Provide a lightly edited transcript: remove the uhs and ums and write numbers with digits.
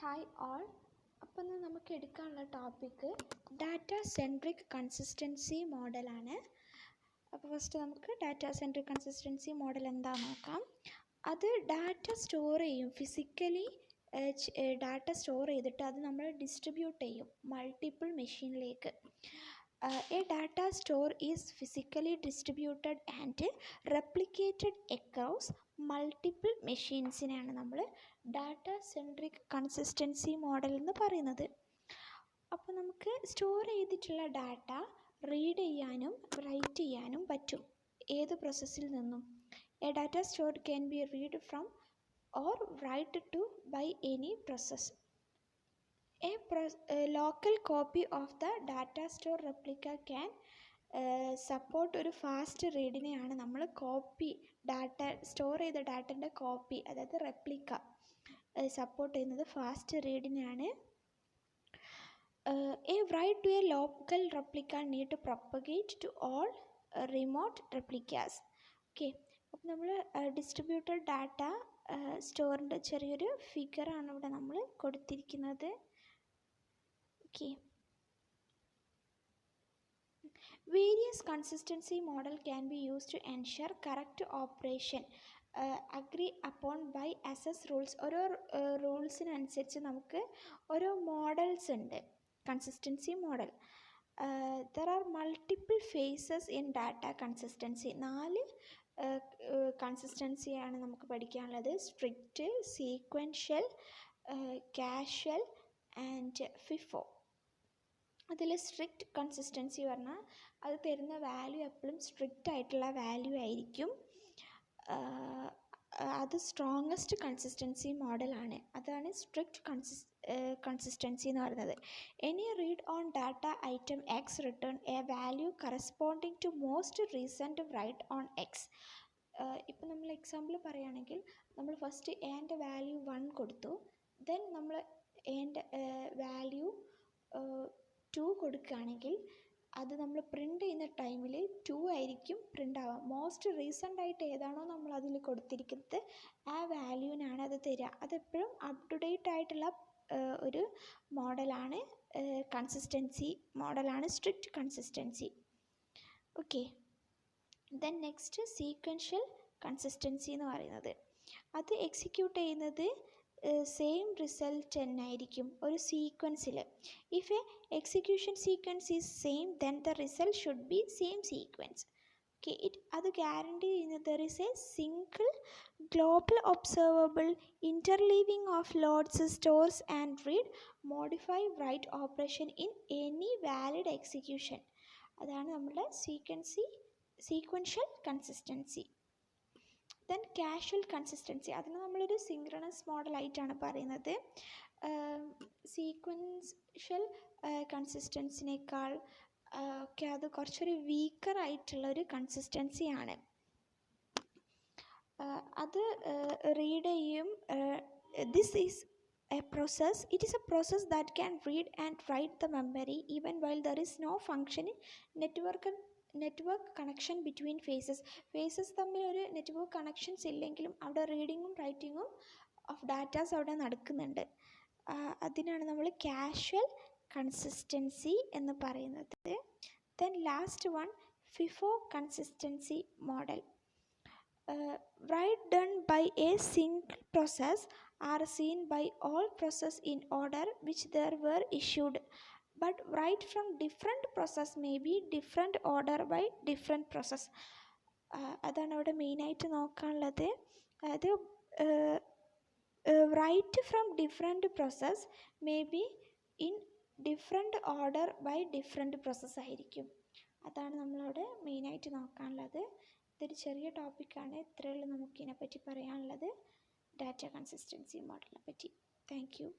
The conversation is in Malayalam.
Hi all. അപ്പോൾ ഇന്ന് നമുക്ക് എടുക്കാനുള്ള ടോപ്പിക്ക് ഡാറ്റ സെൻട്രിക് കൺസിസ്റ്റൻസി മോഡലാണ്. അപ്പോൾ ഫസ്റ്റ് നമുക്ക് ഡാറ്റ സെൻട്രിക് കൺസിസ്റ്റൻസി മോഡൽ എന്താണെന്ന് നോക്കാം. അത് ഡാറ്റ സ്റ്റോർ ചെയ്യും, ഫിസിക്കലി ഡാറ്റ സ്റ്റോർ ചെയ്തിട്ട് അത് നമ്മൾ ഡിസ്ട്രിബ്യൂട്ട് ചെയ്യും മൾട്ടിപ്പിൾ മെഷീനിലേക്ക്. A data store is physically distributed and replicated across multiple മെഷീൻസിനെയാണ് നമ്മൾ ഡാറ്റ സെൻട്രിക് കൺസിസ്റ്റൻസി മോഡൽ എന്ന് പറയുന്നത്. അപ്പോൾ നമുക്ക് സ്റ്റോർ ചെയ്തിട്ടുള്ള ഡാറ്റ റീഡ് ചെയ്യാനും റൈറ്റ് ചെയ്യാനും പറ്റും. ഏത് പ്രോസസ്സിൽ നിന്നും a data stored can be read from or write to by any process. A local copy of the data store replica can support ഒരു ഫാസ്റ്റ് റീഡിനെയാണ് നമ്മൾ കോപ്പി ഡാറ്റ സ്റ്റോർ ചെയ്ത ഡാറ്റൻ്റെ കോപ്പി, അതായത് റെപ്ലിക്ക സപ്പോർട്ട് ചെയ്യുന്നത് ഫാസ്റ്റ് റീഡിനെയാണ്. A write to a local replica need to propagate to all remote replicas. Okay, അപ്പോൾ നമ്മൾ ഡിസ്ട്രിബ്യൂട്ടഡ് ഡാറ്റ സ്റ്റോറിൻ്റെ ചെറിയൊരു ഫിഗറാണ് ഇവിടെ നമ്മൾ കൊടുത്തിരിക്കുന്നത്. Okay. Various consistency model can be used to ensure correct operation agree upon by access rules. ഓരോ റൂൾസിനനുസരിച്ച് നമുക്ക് ഓരോ മോഡൽസ് ഉണ്ട്. Consistency model. There are multiple phases in data consistency. 4 കൺസിസ്റ്റൻസിയാണ് നമുക്ക് പഠിക്കാനുള്ളത്. Strict, sequential, casual and FIFO. അതിൽ സ്ട്രിക്റ്റ് കൺസിസ്റ്റൻസി പറഞ്ഞാൽ അത് തരുന്ന വാല്യൂ എപ്പോഴും സ്ട്രിക്റ്റ് ആയിട്ടുള്ള വാല്യൂ ആയിരിക്കും. അത് സ്ട്രോങ്ങസ്റ്റ് കൺസിസ്റ്റൻസി മോഡലാണ്. അതാണ് സ്ട്രിക്റ്റ് കൺസിസ്റ്റൻസി എന്ന് പറയുന്നത്. Any read on data item x return a value corresponding to most recent write on x. ഇപ്പോൾ നമ്മൾ എക്സാമ്പിൾ പറയുകയാണെങ്കിൽ നമ്മൾ ഫസ്റ്റ് എൻ്റെ വാല്യൂ 1 കൊടുത്തു, ദെൻ നമ്മൾ എൻ്റെ വാല്യൂ 2 കൊടുക്കുകയാണെങ്കിൽ അത് നമ്മൾ പ്രിൻ്റ് ചെയ്യുന്ന ടൈമിൽ 2 ആയിരിക്കും പ്രിൻ്റ് ആവുക. മോസ്റ്റ് റീസെൻ്റ് ആയിട്ട് ഏതാണോ നമ്മൾ അതിൽ കൊടുത്തിരിക്കുന്നത് ആ വാല്യൂവിനാണ് അത് തരിക. അതെപ്പോഴും അപ് ടു ഡേറ്റ് ആയിട്ടുള്ള ഒരു മോഡലാണ്, കൺസിസ്റ്റൻസി മോഡലാണ് strict consistency. Okay, then next sequential consistency എന്ന് പറയുന്നത്. അത് എക്സിക്യൂട്ട് ചെയ്യുന്നത് സെയിം റിസൾട്ട് തന്നെ ആയിരിക്കും ഒരു സീക്വൻസിൽ. If a execution sequence is same then the result should be same sequence. Okay, അത് ഗ്യാരണ്ടി ചെയ്യുന്നത് there is a single global observable interleaving of loads stores and read modify write operation in any valid execution. അതാണ് നമ്മുടെ sequential consistency. Then casual consistency, അതിന് നമ്മളൊരു സിങ്ക്രണസ് മോഡലായിട്ടാണ് പറയുന്നത്. സീക്വൻഷ്യൽ കൺസിസ്റ്റൻസിനേക്കാൾ ഒക്കെ അത് കുറച്ചൊരു വീക്കറായിട്ടുള്ളൊരു കൺസിസ്റ്റൻസിയാണ്. അത് റീഡ് ചെയ്യും. This is a process. It is a process that can read and write the memory even while there is no function in network connection between phases തമ്മിൽ ഒരു നെറ്റ്വർക്ക് കണക്ഷൻസ് ഇല്ലെങ്കിലും അവിടെ റീഡിങ്ങും റൈറ്റിങ്ങും ഓഫ് ഡാറ്റാസ് അവിടെ നടക്കുന്നുണ്ട്. അതിനാണ് നമ്മൾ കാഷ്വൽ കൺസിസ്റ്റൻസി എന്ന് പറയുന്നത്. Then last one FIFO consistency model. Write done by a single process are seen by all process in order which there were issued, but write from different process may be different order by different process. അതാണ് അവിടെ മെയിനായിട്ട് നോക്കാനുള്ളത്. അതായത് write from different process may be in different order by different process ആയിരിക്കും. അതാണ് നമ്മളവിടെ മെയിനായിട്ട് നോക്കാനുള്ളത്. ഇതൊരു ചെറിയ ടോപ്പിക്കാണ്. ഇത്രയേ ഉള്ളൂ നമുക്കിതിനെപ്പറ്റി പറയാനുള്ളത്, ഡാറ്റ കൺസിസ്റ്റൻസി മോഡലിനെ പറ്റി. Thank you.